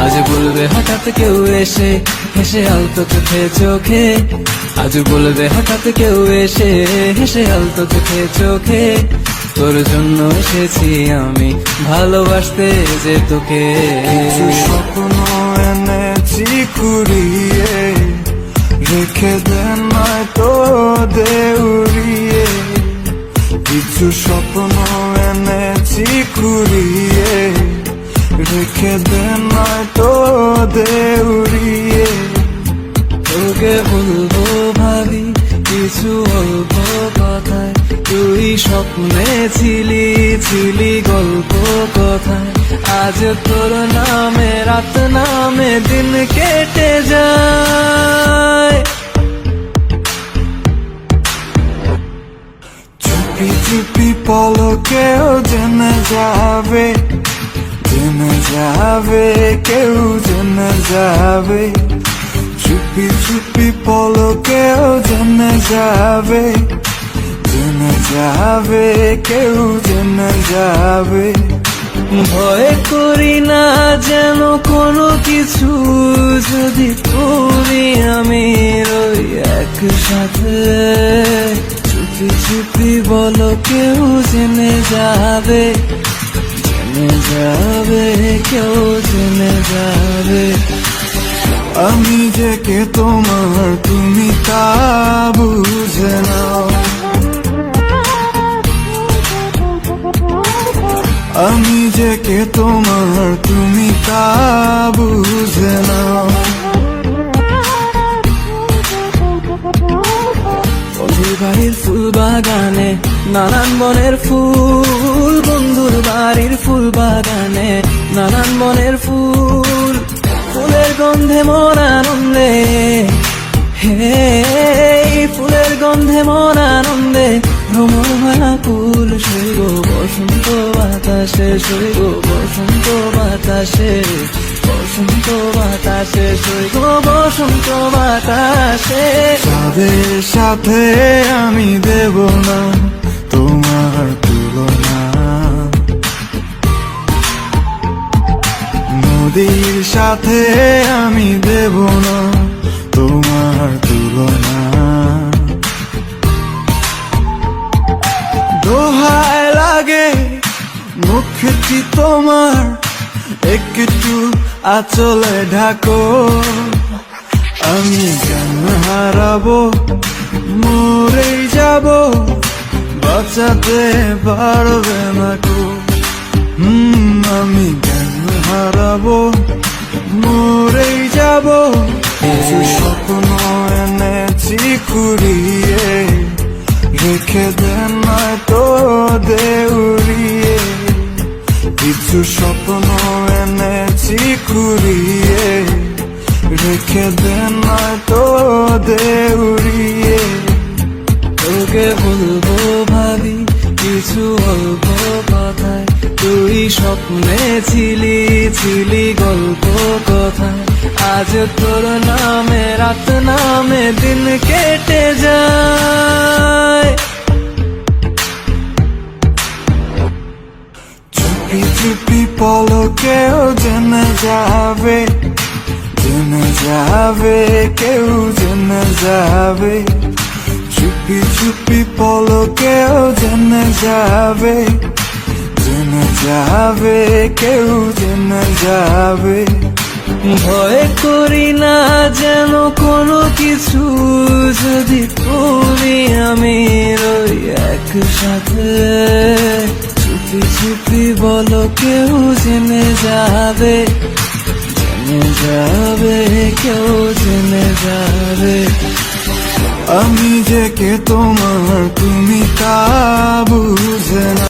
আজ বলবে হঠাৎ কেউ এসে হেসে আলতো চোখে চোখে, আজ বলবে হঠাৎ কেউ এসে হেসে আলতো চোখে চোখে, তোর জন্য এসেছি আমি ভালোবাসতে যে তোকে। কিছু স্বপ্ন এনেছি কুড়িয়ে, রেখে দেন নয়তো দেউড়িয়ে। কিছু স্বপ্ন এনেছি কুড়িয়ে, রেখে দেন নয়তো দেউড়িয়ে। তোকে বলবো ভাবি কিছু অল্প কথায়, তুই স্বপ্নে ছিলি ছিলি গল্প কথায়। আজ তোর নামে রাত নামে দিন কেটে যায়। চুপি চুপি পলকেও জেনে যাবে, জেনে যাবে, কেউ জেনে যাবে। চুপি চুপি পলকেও জেনে যাবে, জেনে যাবে, কেউ জেনে যাবে। ভয় করি না যেন কোনো কিছু, যদি করি আমি রই একসাথে। চুপি চুপি বলো কেউ জেনে যাবে, জেনে যাবে, কেউ জেনে যাবে। আমি যে কে তোমার তুমি তা বুঝে নাও, আমি যে কে তোমার তুমি তা বুঝে নাও। বন্ধুর বাড়ির ফুল বাগানে নানান বনের ফুল, বন্ধুর বাড়ির ফুল বাগানে নানান বনের ফুল। ফুলের গন্ধে মন আনন্দে, হে ফুলের গন্ধে মন আনন্দে ভ্রমর ভাকুল। শৈব বসন্ত বাতাসে, শৈব বসন্ত বাতাসে, বসন্ত বাতাসে, শৈব বসন্ত বাতাসে। তাদের সাথে আমি দেব না তোমার তুলনা, নদীর সাথে আমি দেব না তোমার তুলনা। দোহায় লাগে মুখটি তোমার, একটু আঁচলে ঢাকো। আমি জ্ঞান হারাবো, মরেই যাব, বাঁচাতে পারবে না কো। আমি জ্ঞান হারাবো, মরেই যাব। কিছু স্বপ্ন এনেছি কুড়িয়ে, রেখে দেন নয়তো দেউড়িয়ে। কিছু স্বপ্ন এনেছি কুড়িয়ে, রেখে দেন নয়তো দেউড়িয়ে। তোকে বলবো ভাবি কিছু অল্প কথায়, তুই স্বপ্নে ছিলি ছিলি গল্প কথায়। আজ তোর নামে রাত নামে দিন কেটে যায়। চুপি চুপি পলকেও জেনে যাবে, জেনে যাবে, কেউ জেনে যাবে। চুপি চুপি পলকেও জেনে যাবে, জেনে যাবে, কেউ জেনে যাবে। ভয় করি না যেন কোনো কিছু, যদি করি আমি রই একসাথে। চুপি চুপি বলো কেউ জেনে যাবে, জেনে যাবে, কেউ জেনে যাবে। আমি যে কে তোমার তুমি তা বুঝে না।